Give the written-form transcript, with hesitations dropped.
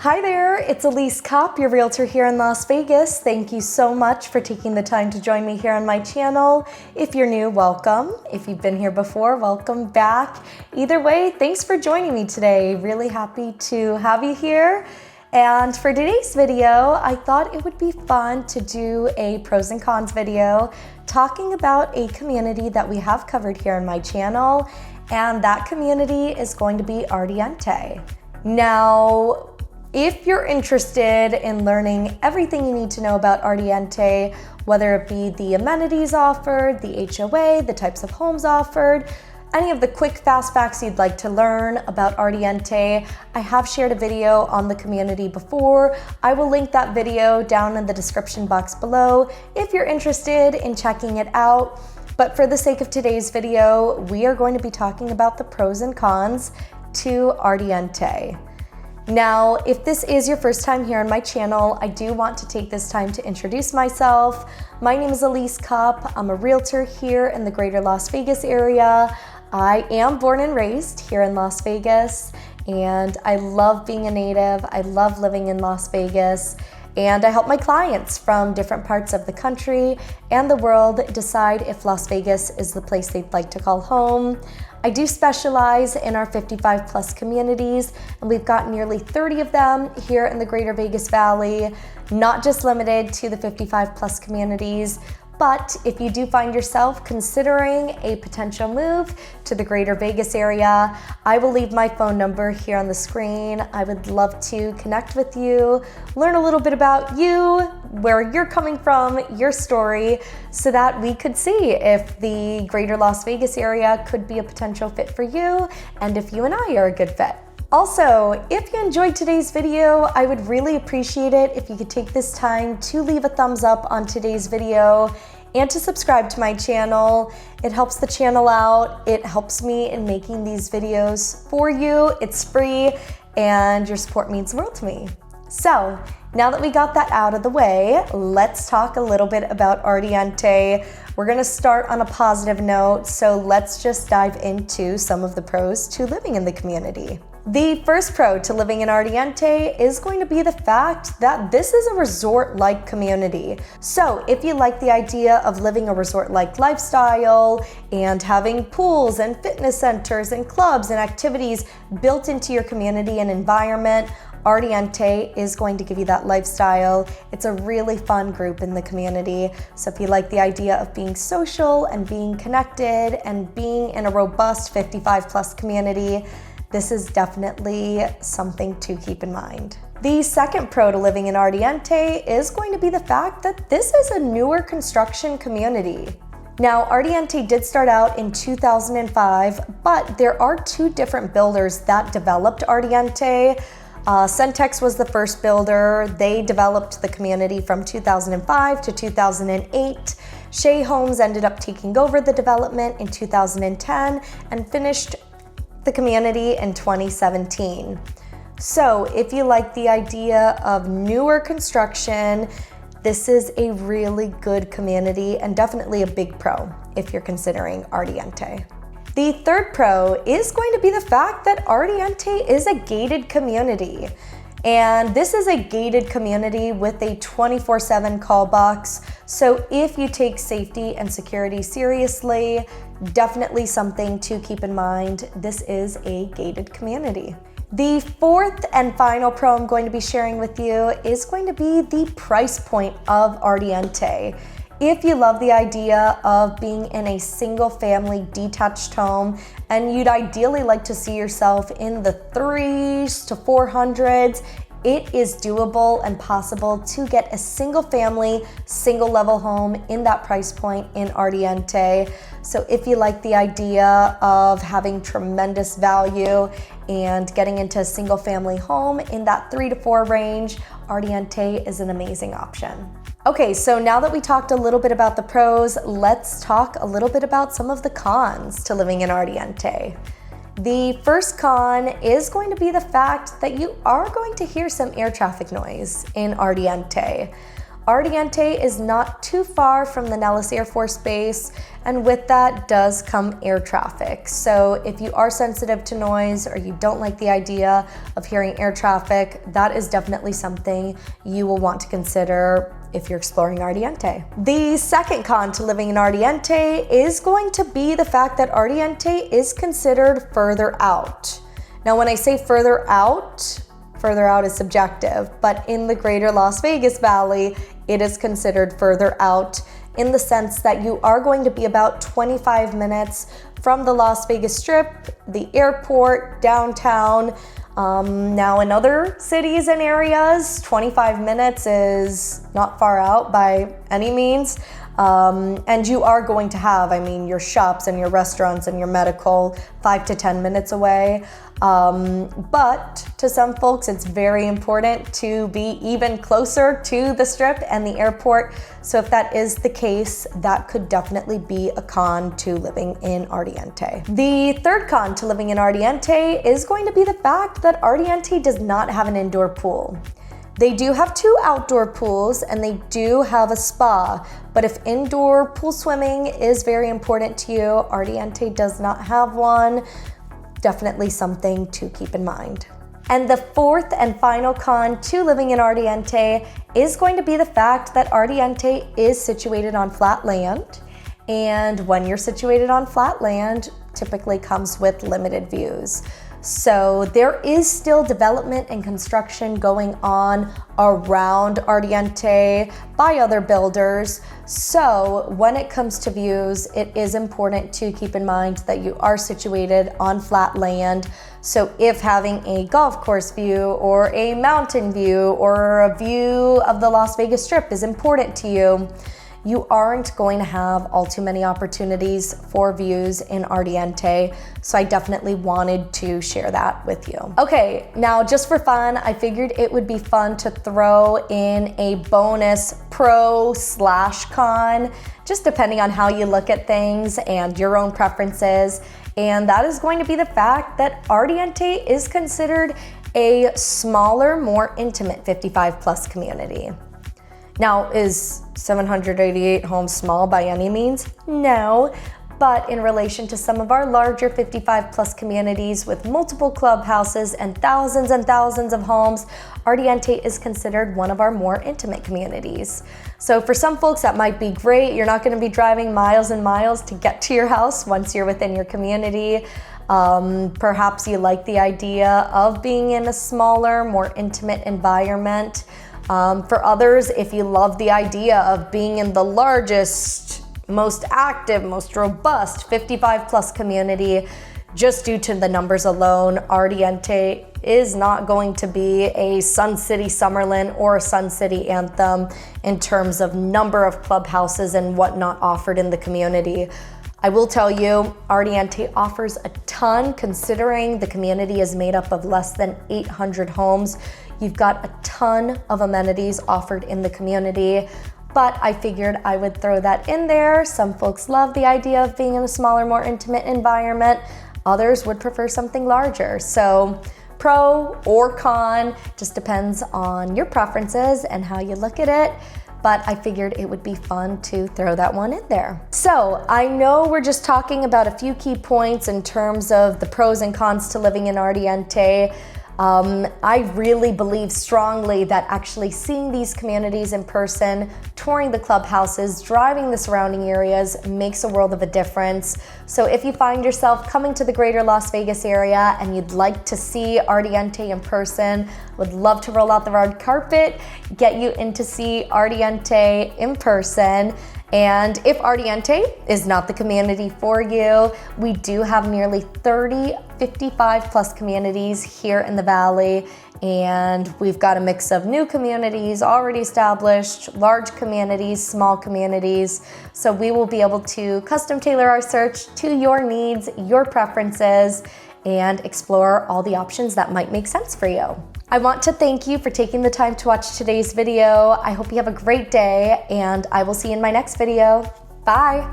Hi there, it's Elise Kopp, your realtor here in Las Vegas. Thank you so much for taking the time to join me here on my channel. If you're new, welcome. If you've been here before, welcome back. Either way, thanks for joining me today. Really happy to have you here. And for today's video, I thought it would be fun to do a pros and cons video talking about a community that we have covered here on my channel, and that community is going to be Ardiente. Now, if you're interested in learning everything you need to know about Ardiente, whether it be the amenities offered, the HOA, the types of homes offered, any of the quick, fast facts you'd like to learn about Ardiente, I have shared a video on the community before. I will link that video down in the description box below if you're interested in checking it out. But for the sake of today's video, we are going to be talking about the pros and cons to Ardiente. Now, if this is your first time here on my channel, I do want to take this time to introduce myself. My name is Elise Kopp. I'm a realtor here in the greater Las Vegas area. I am born and raised here in Las Vegas, and I love being a native. I love living in Las Vegas, and I help my clients from different parts of the country and the world decide if Las Vegas is the place they'd like to call home. I do specialize in our 55 plus communities, and we've got nearly 30 of them here in the greater Vegas Valley, not just limited to the 55 plus communities. But if you do find yourself considering a potential move to the greater Vegas area, I will leave my phone number here on the screen. I would love to connect with you, learn a little bit about you, where you're coming from, your story, so that we could see if the greater Las Vegas area could be a potential fit for you and if you and I are a good fit. Also, if you enjoyed today's video, I would really appreciate it if you could take this time to leave a thumbs up on today's video and to subscribe to my channel. It helps the channel out. It helps me in making these videos for you. It's free, and your support means the world to me. So, now that we got that out of the way, let's talk a little bit about Ardiente. We're gonna start on a positive note, so let's just dive into some of the pros to living in the community. The first pro to living in Ardiente is going to be the fact that this is a resort-like community. So if you like the idea of living a resort-like lifestyle and having pools and fitness centers and clubs and activities built into your community and environment, Ardiente is going to give you that lifestyle. It's a really fun group in the community. So if you like the idea of being social and being connected and being in a robust 55 plus community, this is definitely something to keep in mind. The second pro to living in Ardiente is going to be the fact that this is a newer construction community. Now, Ardiente did start out in 2005, but there are two different builders that developed Ardiente. Centex was the first builder. They developed the community from 2005 to 2008. Shea Homes ended up taking over the development in 2010 and finished the community in 2017. So if you like the idea of newer construction, this is a really good community and definitely a big pro if you're considering Ardiente. The third pro is going to be the fact that Ardiente is a gated community. And this is a gated community with a 24/7 call box. So if you take safety and security seriously, definitely something to keep in mind. This is a gated community. The fourth and final pro I'm going to be sharing with you is going to be the price point of Ardiente. If you love the idea of being in a single family detached home and you'd ideally like to see yourself in the 3s to 400s, it is doable and possible to get a single family, single level home in that price point in Ardiente. So if you like the idea of having tremendous value and getting into a single family home in that 3 to 4 range, Ardiente is an amazing option. Okay, so now that we talked a little bit about the pros, let's talk a little bit about some of the cons to living in Ardiente. The first con is going to be the fact that you are going to hear some air traffic noise in Ardiente. Ardiente is not too far from the Nellis Air Force Base, and with that does come air traffic. So if you are sensitive to noise or you don't like the idea of hearing air traffic, that is definitely something you will want to consider if you're exploring Ardiente. The second con to living in Ardiente is going to be the fact that Ardiente is considered further out. Now, when I say further out is subjective, but in the greater Las Vegas Valley, it is considered further out in the sense that you are going to be about 25 minutes from the Las Vegas Strip, the airport, downtown. Now in other cities and areas, 25 minutes is not far out by any means. And you are going to have, your shops and your restaurants and your medical 5 to 10 minutes away. But to some folks, it's very important to be even closer to the Strip and the airport. So if that is the case, that could definitely be a con to living in Ardiente. The third con to living in Ardiente is going to be the fact that Ardiente does not have an indoor pool. They do have 2 outdoor pools and they do have a spa, but if indoor pool swimming is very important to you, Ardiente does not have one. Definitely something to keep in mind. And the fourth and final con to living in Ardiente is going to be the fact that Ardiente is situated on flat land. And when you're situated on flat land, typically comes with limited views. So there is still development and construction going on around Ardiente by other builders. So when it comes to views, it is important to keep in mind that you are situated on flat land. So if having a golf course view or a mountain view or a view of the Las Vegas Strip is important to you, you aren't going to have all too many opportunities for views in Ardiente, so I definitely wanted to share that with you. Okay, now just for fun, I figured it would be fun to throw in a bonus pro/con, just depending on how you look at things and your own preferences, and that is going to be the fact that Ardiente is considered a smaller, more intimate 55+ community. Now, is 788 homes small by any means? No, but in relation to some of our larger 55+ communities with multiple clubhouses and thousands of homes, Ardiente is considered one of our more intimate communities. So for some folks that might be great. You're not going to be driving miles and miles to get to your house once you're within your community. Perhaps you like the idea of being in a smaller, more intimate environment. For others, if you love the idea of being in the largest, most active, most robust 55+ community, just due to the numbers alone, Ardiente is not going to be a Sun City Summerlin or a Sun City Anthem in terms of number of clubhouses and whatnot offered in the community. I will tell you, Ardiente offers a ton considering the community is made up of less than 800 homes. You've got a ton of amenities offered in the community, but I figured I would throw that in there. Some folks love the idea of being in a smaller, more intimate environment. Others would prefer something larger. So pro or con, just depends on your preferences and how you look at it. But I figured it would be fun to throw that one in there. So I know we're just talking about a few key points in terms of the pros and cons to living in Ardiente. I really believe strongly that actually seeing these communities in person, touring the clubhouses, driving the surrounding areas makes a world of a difference. So if you find yourself coming to the greater Las Vegas area and you'd like to see Ardiente in person, would love to roll out the red carpet, get you in to see Ardiente in person. And if Ardiente is not the community for you, we do have nearly 30 55+ communities here in the Valley, and we've got a mix of new communities, already established, large communities, small communities. So we will be able to custom tailor our search to your needs, your preferences, and explore all the options that might make sense for you. I want to thank you for taking the time to watch today's video. I hope you have a great day, and I will see you in my next video. Bye.